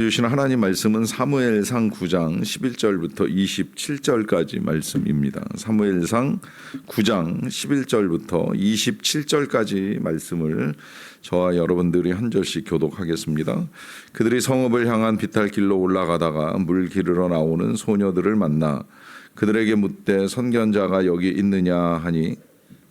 주신 하나님 말씀은 사무엘상 9장 11절부터 27절까지 말씀입니다. 사무엘상 9장 11절부터 27절까지 말씀을 저와 여러분들이 한 절씩 교독하겠습니다. 그들이 성읍을 향한 비탈길로 올라가다가 물 기르러 나오는 소녀들을 만나 그들에게 묻되 선견자가 여기 있느냐 하니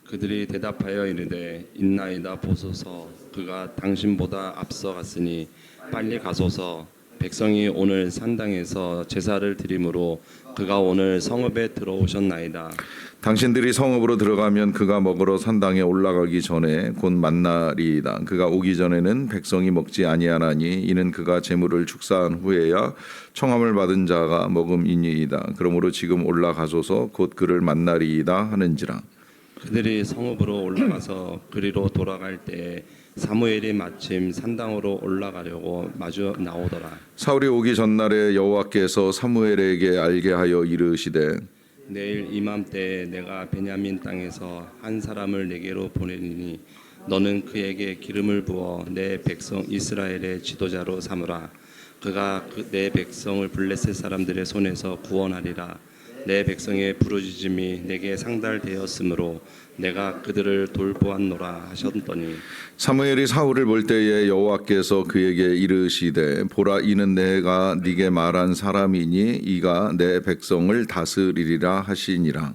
그들이 대답하여 이르되 있나이다 보소서. 그가 당신보다 앞서 갔으니 빨리 가소서. 백성이 오늘 산당에서 제사를 드림으로 그가 오늘 성읍에 들어오셨나이다. 당신들이 성읍으로 들어가면 그가 먹으러 산당에 올라가기 전에 곧 만나리이다. 그가 오기 전에는 백성이 먹지 아니하나니 이는 그가 제물을 축사한 후에야 청함을 받은 자가 먹음이니이다. 그러므로 지금 올라가소서 곧 그를 만나리이다 하는지라. 그들이 성읍으로 올라가서 그리로 돌아갈 때에 사무엘이 마침 산당으로 올라가려고 마주 나오더라. 사울이 오기 전날에 여호와께서 사무엘에게 알게 하여 이르시되 내일 이맘때에 내가 베냐민 땅에서 한 사람을 내게로 보내리니 너는 그에게 기름을 부어 내 백성 이스라엘의 지도자로 삼으라. 그가 내 백성을 블레셋 사람들의 손에서 구원하리라. 내 백성의 부르짖음이 내게 상달되었으므로 내가 그들을 돌보았노라 하셨더니 사무엘이 사울을 볼 때에 여호와께서 그에게 이르시되 보라 이는 내가 네게 말한 사람이니 이가 내 백성을 다스리리라 하시니라.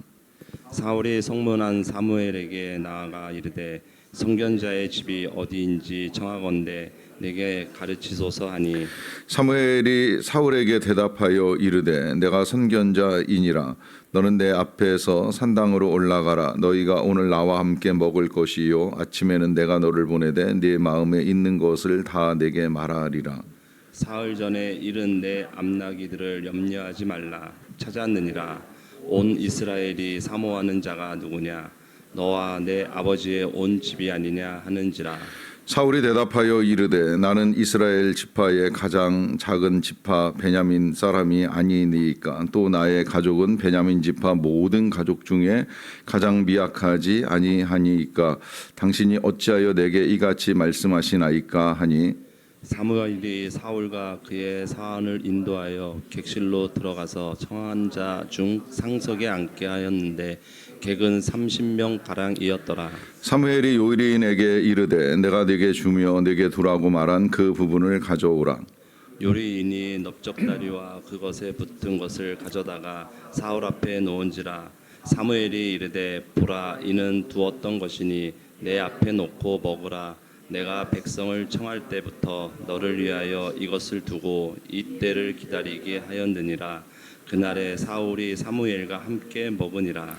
사울이 성문한 사무엘에게 나아가 이르되 선견자의 집이 어디인지 청하건대 내게 가르치소서 하니 사무엘이 사울에게 대답하여 이르되 내가 선견자이니라. 너는 내 앞에서 산당으로 올라가라. 너희가 오늘 나와 함께 먹을 것이요 아침에는 내가 너를 보내되 네 마음에 있는 것을 다 내게 말하리라. 사흘 전에 이른 내 암나기들을 염려하지 말라. 찾았느니라. 온 이스라엘이 사모하는 자가 누구냐? 너와 내 아버지의 온 집이 아니냐 하는지라. 사울이 대답하여 이르되 나는 이스라엘 지파의 가장 작은 지파 베냐민 사람이 아니니까 또 나의 가족은 베냐민 지파 모든 가족 중에 가장 미약하지 아니하니까 당신이 어찌하여 내게 이같이 말씀하시나이까 하니 사무엘이 사울과 그의 사환을 인도하여 객실로 들어가서 청한 자 중 상석에 앉게 하였는데 객은 30명 가량이었더라. 사무엘이 요리인에게 이르되 내가 네게 주며 네게 두라고 말한 그 부분을 가져오라. 요리인이 넓적다리와 그것에 붙은 것을 가져다가 사울 앞에 놓은지라. 사무엘이 이르되 보라 이는 두었던 것이니 내 앞에 놓고 먹으라. 내가 백성을 청할 때부터 너를 위하여 이것을 두고 이때를 기다리게 하였느니라. 그날에 사울이 사무엘과 함께 먹으니라.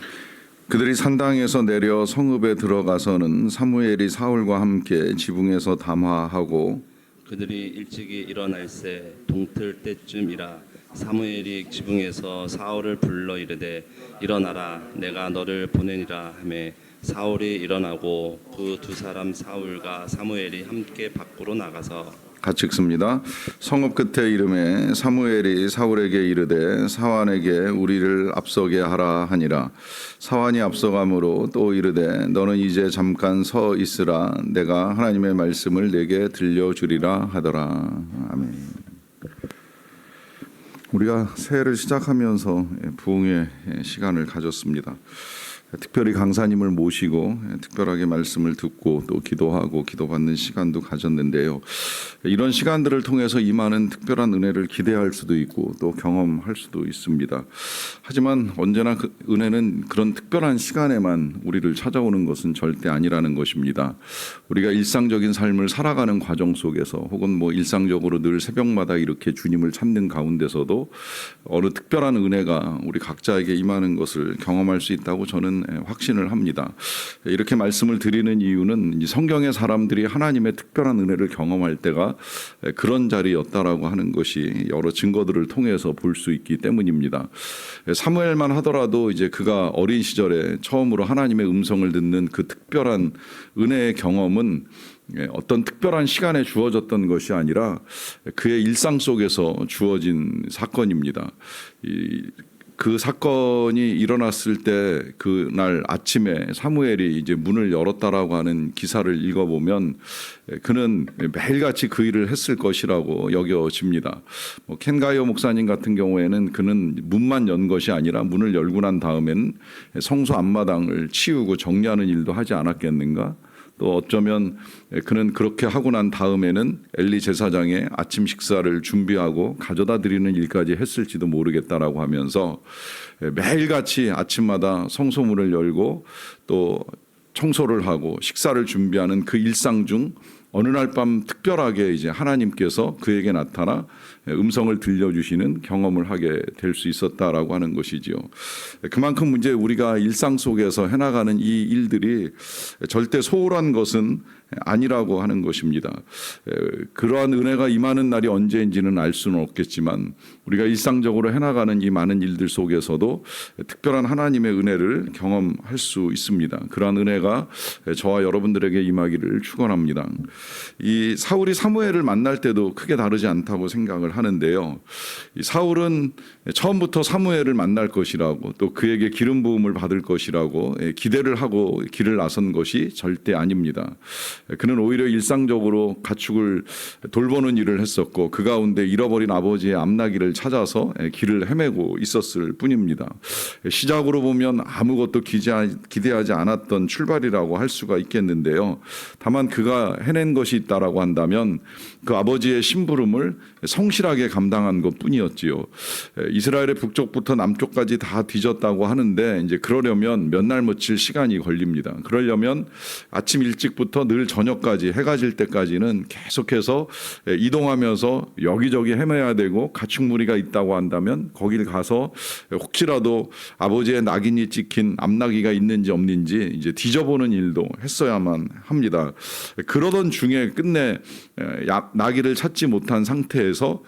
그들이 산당에서 내려 성읍에 들어가서는 사무엘이 사울과 함께 지붕에서 담화하고 그들이 일찍이 일어날새 동틀 때쯤이라. 사무엘이 지붕에서 사울을 불러 이르되 일어나라 내가 너를 보내니라 하매 사울이 일어나고 그 두 사람 사울과 사무엘이 함께 밖으로 나가서 같이 읽습니다. 성읍 끝에 이름에 사무엘이 사울에게 이르되 사환에게 우리를 앞서게 하라 하니라. 사환이 앞서가므로 또 이르되 너는 이제 잠깐 서 있으라 내가 하나님의 말씀을 내게 들려주리라 하더라. 아멘. 우리가 새해를 시작하면서 부흥의 시간을 가졌습니다. 특별히 강사님을 모시고 특별하게 말씀을 듣고 또 기도하고 기도받는 시간도 가졌는데요. 이런 시간들을 통해서 임하는 특별한 은혜를 기대할 수도 있고 또 경험할 수도 있습니다. 하지만 언제나 그 은혜는 그런 특별한 시간에만 우리를 찾아오는 것은 절대 아니라는 것입니다. 우리가 일상적인 삶을 살아가는 과정 속에서 혹은 뭐 일상적으로 늘 새벽마다 이렇게 주님을 찾는 가운데서도 어느 특별한 은혜가 우리 각자에게 임하는 것을 경험할 수 있다고 저는 확신을 합니다. 이렇게 말씀을 드리는 이유는 성경의 사람들이 하나님의 특별한 은혜를 경험할 때가 그런 자리였다라고 하는 것이 여러 증거들을 통해서 볼 수 있기 때문입니다. 사무엘만 하더라도 이제 그가 어린 시절에 처음으로 하나님의 음성을 듣는 그 특별한 은혜의 경험은 어떤 특별한 시간에 주어졌던 것이 아니라 그의 일상 속에서 주어진 사건입니다. 그 사건이 일어났을 때 그날 아침에 사무엘이 이제 문을 열었다라고 하는 기사를 읽어보면 그는 매일같이 그 일을 했을 것이라고 여겨집니다. 켄 가이어 목사님 같은 경우에는 그는 문만 연 것이 아니라 문을 열고 난 다음에는 성소 앞마당을 치우고 정리하는 일도 하지 않았겠는가? 또 어쩌면 그는 그렇게 하고 난 다음에는 엘리 제사장의 아침 식사를 준비하고 가져다 드리는 일까지 했을지도 모르겠다라고 하면서 매일같이 아침마다 성소문을 열고 또 청소를 하고 식사를 준비하는 그 일상 중 어느 날 밤 특별하게 이제 하나님께서 그에게 나타나 음성을 들려주시는 경험을 하게 될 수 있었다라고 하는 것이지요. 그만큼 이제 우리가 일상 속에서 해나가는 이 일들이 절대 소홀한 것은 아니라고 하는 것입니다. 그러한 은혜가 임하는 날이 언제인지는 알 수는 없겠지만 우리가 일상적으로 해나가는 이 많은 일들 속에서도 특별한 하나님의 은혜를 경험할 수 있습니다. 그러한 은혜가 저와 여러분들에게 임하기를 축원합니다. 이 사울이 사무엘을 만날 때도 크게 다르지 않다고 생각을 하는데요. 이 사울은 처음부터 사무엘을 만날 것이라고 또 그에게 기름 부음을 받을 것이라고 기대를 하고 길을 나선 것이 절대 아닙니다. 그는 오히려 일상적으로 가축을 돌보는 일을 했었고 그 가운데 잃어버린 아버지의 암나기를 찾아서 길을 헤매고 있었을 뿐입니다. 시작으로 보면 아무것도 기대하지 않았던 출발이라고 할 수가 있겠는데요. 다만 그가 해낸 것이 있다라고 한다면 그 아버지의 심부름을 성실하게 감당한 것뿐이었지요. 이스라엘의 북쪽부터 남쪽까지 다 뒤졌다고 하는데 이제 그러려면 몇 날 며칠 시간이 걸립니다. 그러려면 아침 일찍부터 늘 저녁까지 해가 질 때까지는 계속해서 이동하면서 여기저기 헤매야 되고 가축무리가 있다고 한다면 거길 가서 혹시라도 아버지의 낙인이 찍힌 암나기가 있는지 없는지 이제 뒤져보는 일도 했어야만 합니다. 그러던 중에 끝내 나귀를 찾지 못한 상태에서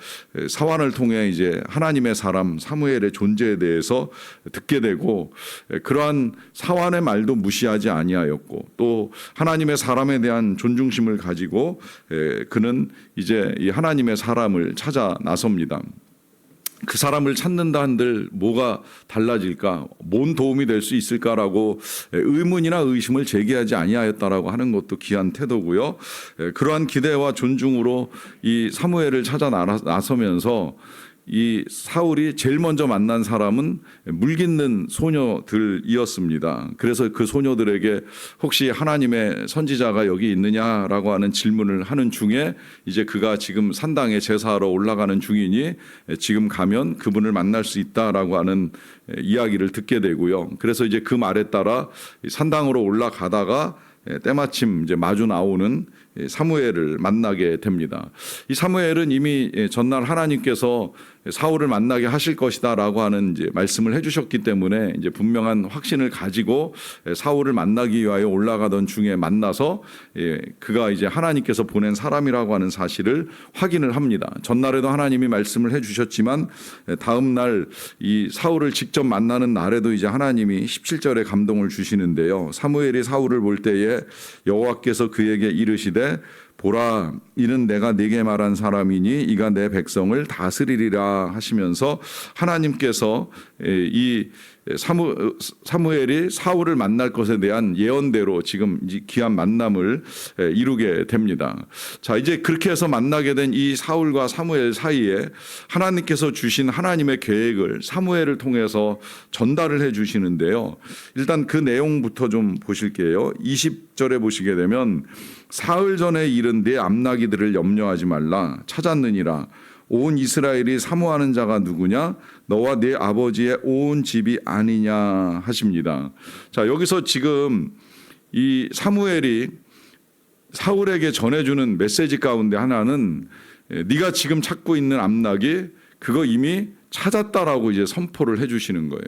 사환을 통해 이제 하나님의 사람 사무엘의 존재에 대해서 듣게 되고 그러한 사환의 말도 무시하지 아니하였고 또 하나님의 사람에 대한 존중심을 가지고 그는 이제 이 하나님의 사람을 찾아 나섭니다. 그 사람을 찾는다 한들 뭐가 달라질까? 뭔 도움이 될 수 있을까라고 의문이나 의심을 제기하지 아니하였다라고 하는 것도 귀한 태도고요. 그러한 기대와 존중으로 이 사무엘을 찾아 나서면서 이 사울이 제일 먼저 만난 사람은 물깃는 소녀들이었습니다. 그래서 그 소녀들에게 혹시 하나님의 선지자가 여기 있느냐라고 하는 질문을 하는 중에 이제 그가 지금 산당에 제사하러 올라가는 중이니 지금 가면 그분을 만날 수 있다라고 하는 이야기를 듣게 되고요. 그래서 이제 그 말에 따라 산당으로 올라가다가 때마침 이제 마주 나오는 사무엘을 만나게 됩니다. 이 사무엘은 이미 전날 하나님께서 사울을 만나게 하실 것이다라고 하는 이제 말씀을 해주셨기 때문에 이제 분명한 확신을 가지고 사울을 만나기 위하여 올라가던 중에 만나서 그가 이제 하나님께서 보낸 사람이라고 하는 사실을 확인을 합니다. 전날에도 하나님이 말씀을 해주셨지만 다음 날 이 사울을 직접 만나는 날에도 이제 하나님이 17절에 감동을 주시는데요. 사무엘이 사울을 볼 때에 여호와께서 그에게 이르시되 보라 이는 내가 네게 말한 사람이니 이가 내 백성을 다스리리라 하시면서 하나님께서 이 사무엘이 사울을 만날 것에 대한 예언대로 지금 귀한 만남을 이루게 됩니다. 자, 이제 그렇게 해서 만나게 된 이 사울과 사무엘 사이에 하나님께서 주신 하나님의 계획을 사무엘을 통해서 전달을 해 주시는데요. 일단 그 내용부터 좀 보실게요. 20절에 보시게 되면 사흘 전에 이른 네 암나기들을 염려하지 말라 찾았느니라 온 이스라엘이 사모하는 자가 누구냐 너와 네 아버지의 온 집이 아니냐 하십니다. 자, 여기서 지금 이 사무엘이 사울에게 전해주는 메시지 가운데 하나는 네가 지금 찾고 있는 암나기 그거 이미 찾았다라고 이제 선포를 해주시는 거예요.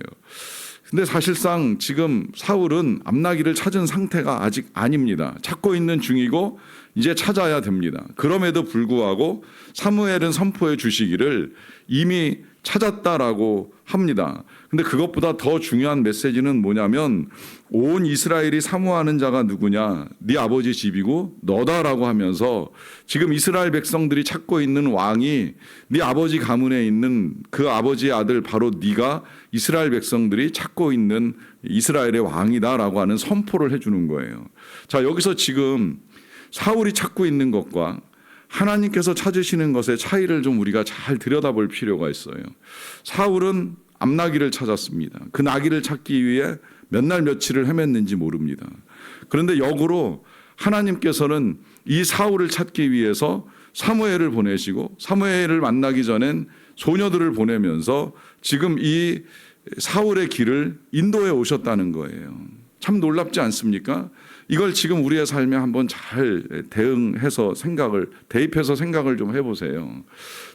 근데 사실상 지금 사울은 암나기를 찾은 상태가 아직 아닙니다. 찾고 있는 중이고 이제 찾아야 됩니다. 그럼에도 불구하고 사무엘은 선포해 주시기를 이미 찾았다라고 합니다. 근데 그것보다 더 중요한 메시지는 뭐냐면 온 이스라엘이 사모하는 자가 누구냐? 네 아버지 집이고 너다라고 하면서 지금 이스라엘 백성들이 찾고 있는 왕이 네 아버지 가문에 있는 그 아버지의 아들 바로 네가 이스라엘 백성들이 찾고 있는 이스라엘의 왕이다라고 하는 선포를 해주는 거예요. 자, 여기서 지금 사울이 찾고 있는 것과 하나님께서 찾으시는 것의 차이를 좀 우리가 잘 들여다볼 필요가 있어요. 사울은 암나귀를 찾았습니다. 그 나귀를 찾기 위해 몇 날 며칠을 헤맸는지 모릅니다. 그런데 역으로 하나님께서는 이 사울을 찾기 위해서 사무엘을 보내시고 사무엘을 만나기 전엔 소녀들을 보내면서 지금 이 사울의 길을 인도해 오셨다는 거예요. 참 놀랍지 않습니까? 이걸 지금 우리의 삶에 한번 잘 대응해서 대입해서 생각을 좀 해보세요.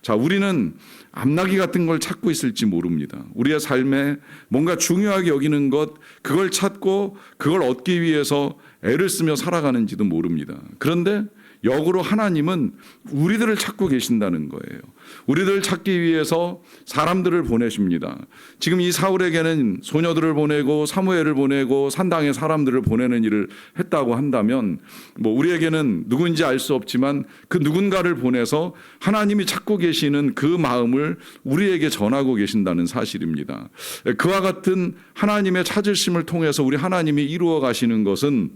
자, 우리는 암나귀 같은 걸 찾고 있을지 모릅니다. 우리의 삶에 뭔가 중요하게 여기는 것, 그걸 찾고 그걸 얻기 위해서 애를 쓰며 살아가는지도 모릅니다. 그런데 역으로 하나님은 우리들을 찾고 계신다는 거예요. 우리들을 찾기 위해서 사람들을 보내십니다. 지금 이 사울에게는 소녀들을 보내고 사무엘을 보내고 산당의 사람들을 보내는 일을 했다고 한다면 우리에게는 누군지 알 수 없지만 그 누군가를 보내서 하나님이 찾고 계시는 그 마음을 우리에게 전하고 계신다는 사실입니다. 그와 같은 하나님의 찾으심을 통해서 우리 하나님이 이루어 가시는 것은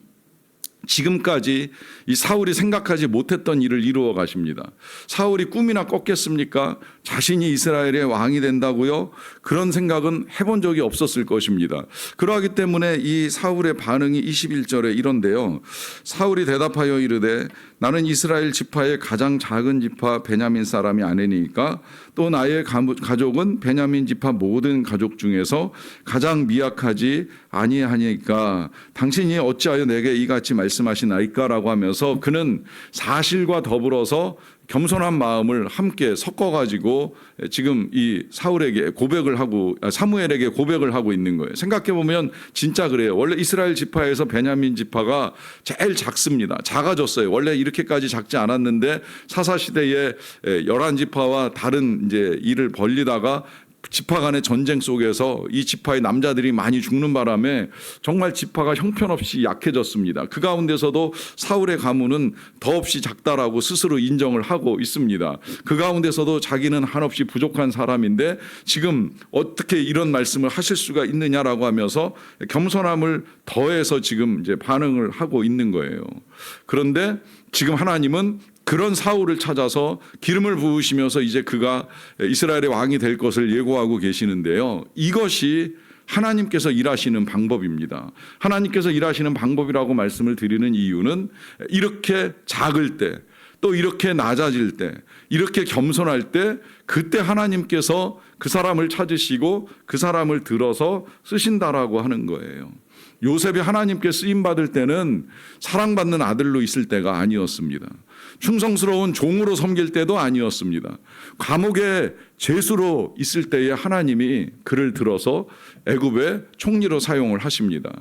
지금까지 이 사울이 생각하지 못했던 일을 이루어 가십니다. 사울이 꿈이나 꿨겠습니까? 자신이 이스라엘의 왕이 된다고요? 그런 생각은 해본 적이 없었을 것입니다. 그러하기 때문에 이 사울의 반응이 21절에 이런데요. 사울이 대답하여 이르되 나는 이스라엘 지파의 가장 작은 지파 베냐민 사람이 아니니까 또 나의 가족은 베냐민 지파 모든 가족 중에서 가장 미약하지 아니하니까 당신이 어찌하여 내게 이같이 말씀하시나이까라고 하면서 그는 사실과 더불어서 겸손한 마음을 함께 섞어가지고 지금 이 사무엘에게 고백을 하고 있는 거예요. 생각해보면 진짜 그래요. 원래 이스라엘 지파에서 베냐민 지파가 제일 작습니다. 작아졌어요. 원래 이렇게까지 작지 않았는데 사사시대에 11지파와 다른 이제 일을 벌리다가 지파 간의 전쟁 속에서 이 지파의 남자들이 많이 죽는 바람에 정말 지파가 형편없이 약해졌습니다. 그 가운데서도 사울의 가문은 더없이 작다라고 스스로 인정을 하고 있습니다. 그 가운데서도 자기는 한없이 부족한 사람인데 지금 어떻게 이런 말씀을 하실 수가 있느냐라고 하면서 겸손함을 더해서 지금 이제 반응을 하고 있는 거예요. 그런데 지금 하나님은 그런 사울을 찾아서 기름을 부으시면서 이제 그가 이스라엘의 왕이 될 것을 예고하고 계시는데요. 이것이 하나님께서 일하시는 방법입니다. 하나님께서 일하시는 방법이라고 말씀을 드리는 이유는 이렇게 작을 때, 또 이렇게 낮아질 때, 이렇게 겸손할 때 그때 하나님께서 그 사람을 찾으시고 그 사람을 들어서 쓰신다라고 하는 거예요. 요셉이 하나님께 쓰임받을 때는 사랑받는 아들로 있을 때가 아니었습니다. 충성스러운 종으로 섬길 때도 아니었습니다. 감옥의 죄수로 있을 때에 하나님이 그를 들어서 애굽의 총리로 사용을 하십니다.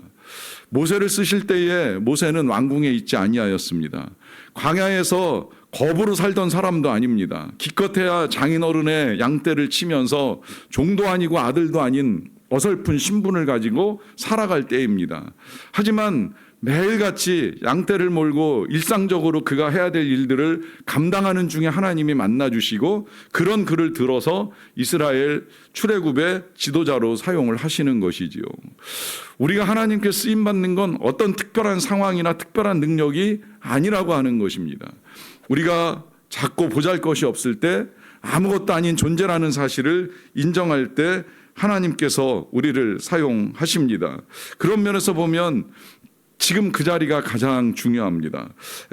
모세를 쓰실 때에 모세는 왕궁에 있지 아니하였습니다. 광야에서 거부로 살던 사람도 아닙니다. 기껏해야 장인어른의 양떼를 치면서 종도 아니고 아들도 아닌 어설픈 신분을 가지고 살아갈 때입니다. 하지만 매일같이 양떼를 몰고 일상적으로 그가 해야 될 일들을 감당하는 중에 하나님이 만나주시고 그런 그를 들어서 이스라엘 출애굽의 지도자로 사용을 하시는 것이지요. 우리가 하나님께 쓰임받는 건 어떤 특별한 상황이나 특별한 능력이 아니라고 하는 것입니다. 우리가 작고 보잘것이 없을 때 아무것도 아닌 존재라는 사실을 인정할 때 하나님께서 우리를 사용하십니다. 그런 면에서 보면 지금 그 자리가 가장 중요합니다.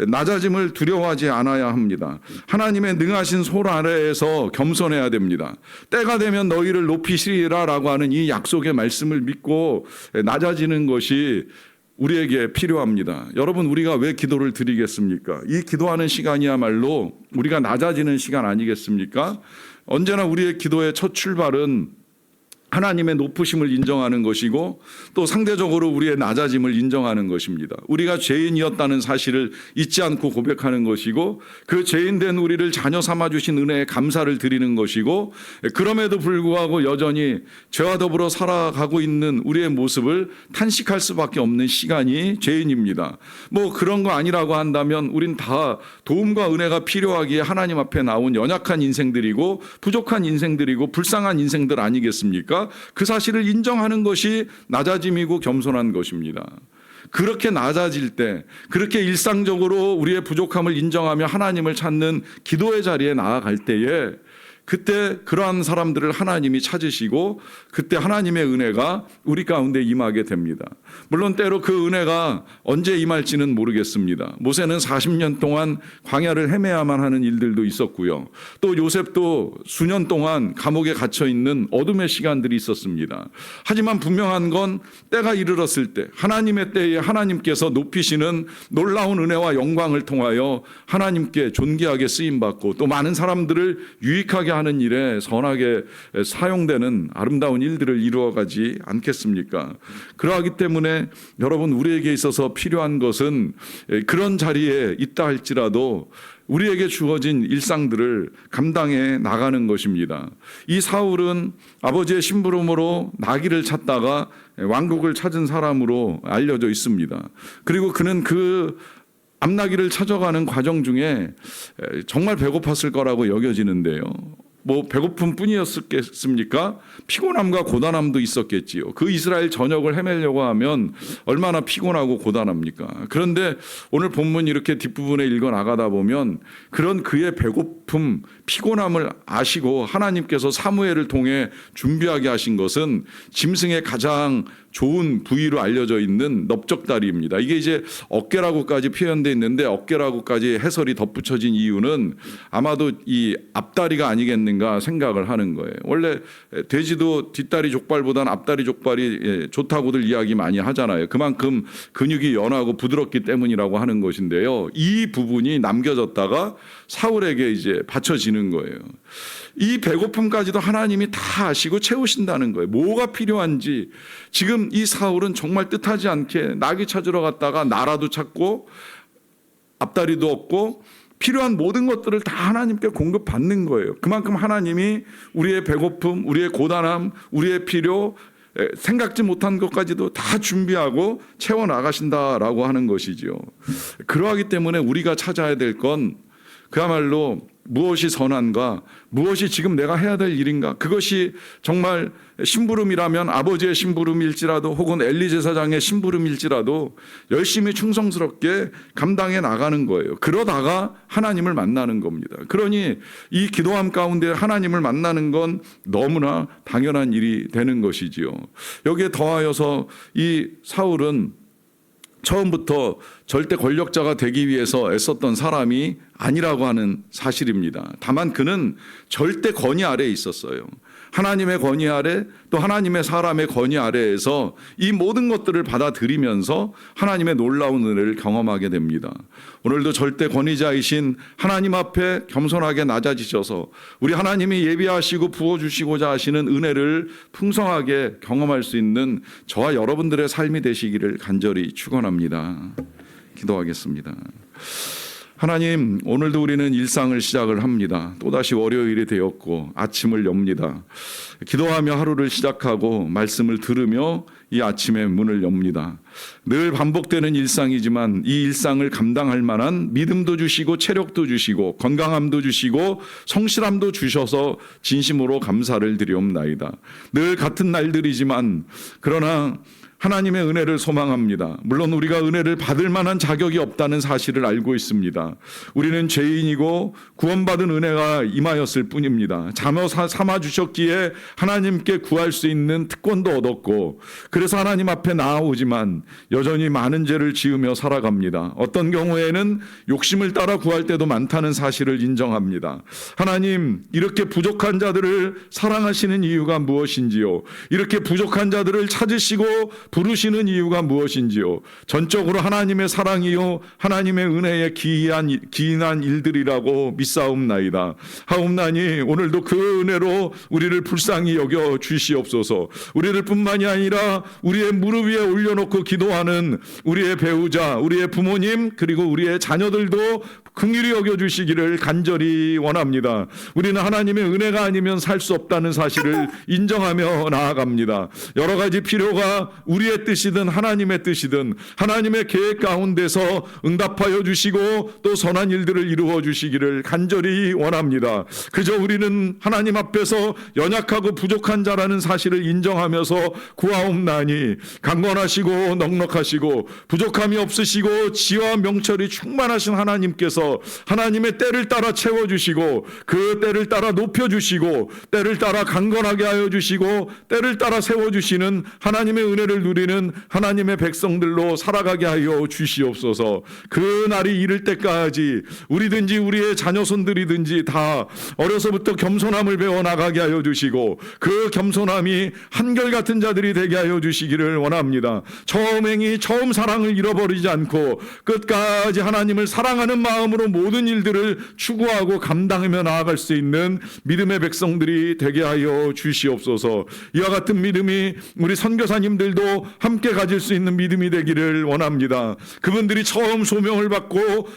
낮아짐을 두려워하지 않아야 합니다. 하나님의 능하신 손 아래에서 겸손해야 됩니다. 때가 되면 너희를 높이시리라 라고 하는 이 약속의 말씀을 믿고 낮아지는 것이 우리에게 필요합니다. 여러분, 우리가 왜 기도를 드리겠습니까? 이 기도하는 시간이야말로 우리가 낮아지는 시간 아니겠습니까? 언제나 우리의 기도의 첫 출발은 하나님의 높으심을 인정하는 것이고 또 상대적으로 우리의 낮아짐을 인정하는 것입니다. 우리가 죄인이었다는 사실을 잊지 않고 고백하는 것이고 그 죄인된 우리를 자녀 삼아주신 은혜에 감사를 드리는 것이고 그럼에도 불구하고 여전히 죄와 더불어 살아가고 있는 우리의 모습을 탄식할 수밖에 없는 시간이 죄인입니다. 뭐 그런 거 아니라고 한다면 우린 다 도움과 은혜가 필요하기에 하나님 앞에 나온 연약한 인생들이고 부족한 인생들이고 불쌍한 인생들 아니겠습니까? 그 사실을 인정하는 것이 낮아짐이고 겸손한 것입니다. 그렇게 낮아질 때, 그렇게 일상적으로 우리의 부족함을 인정하며 하나님을 찾는 기도의 자리에 나아갈 때에 그때 그러한 사람들을 하나님이 찾으시고 그때 하나님의 은혜가 우리 가운데 임하게 됩니다. 물론 때로 그 은혜가 언제 임할지는 모르겠습니다. 모세는 40년 동안 광야를 헤매야만 하는 일들도 있었고요. 또 요셉도 수년 동안 감옥에 갇혀 있는 어둠의 시간들이 있었습니다. 하지만 분명한 건 때가 이르렀을 때 하나님의 때에 하나님께서 높이시는 놀라운 은혜와 영광을 통하여 하나님께 존귀하게 쓰임받고 또 많은 사람들을 유익하게 하는 일에 선하게 사용되는 아름다운 일들을 이루어가지 않겠습니까? 그러하기 때문에 여러분 우리에게 있어서 필요한 것은 그런 자리에 있다 할지라도 우리에게 주어진 일상들을 감당해 나가는 것입니다. 이 사울은 아버지의 심부름으로 나귀를 찾다가 왕국을 찾은 사람으로 알려져 있습니다. 그리고 그는 그 암나귀를 찾아가는 과정 중에 정말 배고팠을 거라고 여겨지는데요. 뭐 배고픔 뿐이었겠습니까? 피곤함과 고단함도 있었겠지요. 그 이스라엘 전역을 헤매려고 하면 얼마나 피곤하고 고단합니까? 그런데 오늘 본문 이렇게 뒷부분에 읽어 나가다 보면 그런 그의 배고픔, 피곤함을 아시고 하나님께서 사무엘을 통해 준비하게 하신 것은 짐승의 가장 좋은 부위로 알려져 있는 넓적다리입니다. 이게 이제 어깨라고까지 표현되어 있는데 어깨라고까지 해설이 덧붙여진 이유는 아마도 이 앞다리가 아니겠는가 생각을 하는 거예요. 원래 돼지도 뒷다리 족발보다는 앞다리 족발이 좋다고들 이야기 많이 하잖아요. 그만큼 근육이 연하고 부드럽기 때문이라고 하는 것인데요. 이 부분이 남겨졌다가 사울에게 이제 바쳐지는 거예요. 이 배고픔까지도 하나님이 다 아시고 채우신다는 거예요. 뭐가 필요한지. 지금 이 사울은 정말 뜻하지 않게 나귀 찾으러 갔다가 나라도 찾고 앞다리도 없고 필요한 모든 것들을 다 하나님께 공급받는 거예요. 그만큼 하나님이 우리의 배고픔, 우리의 고단함, 우리의 필요, 생각지 못한 것까지도 다 준비하고 채워나가신다라고 하는 것이죠. 그러하기 때문에 우리가 찾아야 될 건 그야말로 무엇이 선한가, 무엇이 지금 내가 해야 될 일인가, 그것이 정말 심부름이라면 아버지의 심부름일지라도 혹은 엘리 제사장의 심부름일지라도 열심히 충성스럽게 감당해 나가는 거예요. 그러다가 하나님을 만나는 겁니다. 그러니 이 기도함 가운데 하나님을 만나는 건 너무나 당연한 일이 되는 것이지요. 여기에 더하여서 이 사울은 처음부터 절대 권력자가 되기 위해서 애썼던 사람이 아니라고 하는 사실입니다. 다만 그는 절대 권위 아래에 있었어요. 하나님의 권위 아래 또 하나님의 사람의 권위 아래에서 이 모든 것들을 받아들이면서 하나님의 놀라운 은혜를 경험하게 됩니다. 오늘도 절대 권위자이신 하나님 앞에 겸손하게 낮아지셔서 우리 하나님이 예비하시고 부어주시고자 하시는 은혜를 풍성하게 경험할 수 있는 저와 여러분들의 삶이 되시기를 간절히 축원합니다. 기도하겠습니다. 하나님, 오늘도 우리는 일상을 시작을 합니다. 또다시 월요일이 되었고 아침을 엽니다. 기도하며 하루를 시작하고 말씀을 들으며 이 아침에 문을 엽니다. 늘 반복되는 일상이지만 이 일상을 감당할 만한 믿음도 주시고 체력도 주시고 건강함도 주시고 성실함도 주셔서 진심으로 감사를 드리옵나이다. 늘 같은 날들이지만 그러나 하나님의 은혜를 소망합니다. 물론 우리가 은혜를 받을 만한 자격이 없다는 사실을 알고 있습니다. 우리는 죄인이고 구원받은 은혜가 임하였을 뿐입니다. 자녀 삼아 주셨기에 하나님께 구할 수 있는 특권도 얻었고 그래서 하나님 앞에 나아오지만 여전히 많은 죄를 지으며 살아갑니다. 어떤 경우에는 욕심을 따라 구할 때도 많다는 사실을 인정합니다. 하나님, 이렇게 부족한 자들을 사랑하시는 이유가 무엇인지요? 이렇게 부족한 자들을 찾으시고 부르시는 이유가 무엇인지요? 전적으로 하나님의 사랑이요 하나님의 은혜에 기인한 일들이라고 믿사옵나이다. 하옵나니 오늘도 그 은혜로 우리를 불쌍히 여겨 주시옵소서. 우리를 뿐만이 아니라 우리의 무릎 위에 올려놓고 기도하는 우리의 배우자, 우리의 부모님, 그리고 우리의 자녀들도 긍휼히 여겨 주시기를 간절히 원합니다. 우리는 하나님의 은혜가 아니면 살 수 없다는 사실을 인정하며 나아갑니다. 여러 가지 필요가 우리의 뜻이든 하나님의 뜻이든 하나님의 계획 가운데서 응답하여 주시고 또 선한 일들을 이루어 주시기를 간절히 원합니다. 그저 우리는 하나님 앞에서 연약하고 부족한 자라는 사실을 인정하면서 구하옵나니 강건하시고 넉넉하시고 부족함이 없으시고 지혜와 명철이 충만하신 하나님께서 하나님의 때를 따라 채워주시고 그 때를 따라 높여주시고 때를 따라 강건하게 하여 주시고 때를 따라 세워주시는 하나님의 은혜를 누리는 하나님의 백성들로 살아가게 하여 주시옵소서. 그 날이 이를 때까지 우리든지 우리의 자녀손들이든지 다 어려서부터 겸손함을 배워나가게 하여 주시고 그 겸손함이 한결같은 자들이 되게 하여 주시기를 원합니다. 처음 사랑을 잃어버리지 않고 끝까지 하나님을 사랑하는 마음으로 모든 일들을 추구하고 감당하며 나아갈 수 있는 믿음의 백성들이 되게 하여 주시옵소서. 이와 같은 믿음이 우리 선교사님들도 함께 가질 수 있는 믿음이 되기를 원합니다. 그분들이 처음 소명을 받고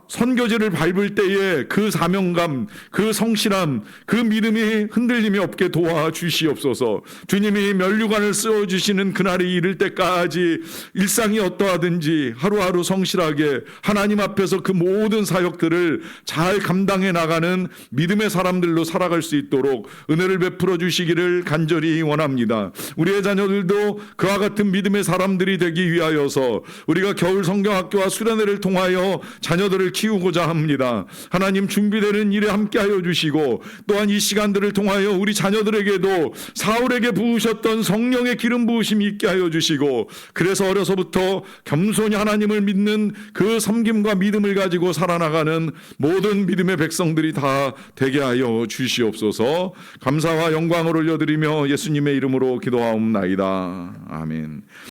선교지를 밟을 때에 그 사명감, 그 성실함, 그 믿음이 흔들림이 없게 도와주시옵소서. 주님이 면류관을 씌워주시는 그날이 이를 때까지 일상이 어떠하든지 하루하루 성실하게 하나님 앞에서 그 모든 사역들을 잘 감당해 나가는 믿음의 사람들로 살아갈 수 있도록 은혜를 베풀어 주시기를 간절히 원합니다. 우리의 자녀들도 그와 같은 믿음의 사람들이 되기 위하여서 우리가 겨울 성경학교와 수련회를 통하여 자녀들을 키우고자 합니다. 하나님 준비되는 일에 함께하여 주시고 또한 이 시간들을 통하여 우리 자녀들에게도 사울에게 부으셨던 성령의 기름 부으심이 있게 하여 주시고 그래서 어려서부터 겸손히 하나님을 믿는 그 섬김과 믿음을 가지고 살아나가는 모든 믿음의 백성들이 다 되게 하여 주시옵소서. 감사와 영광을 올려드리며 예수님의 이름으로 기도하옵나이다. 아멘.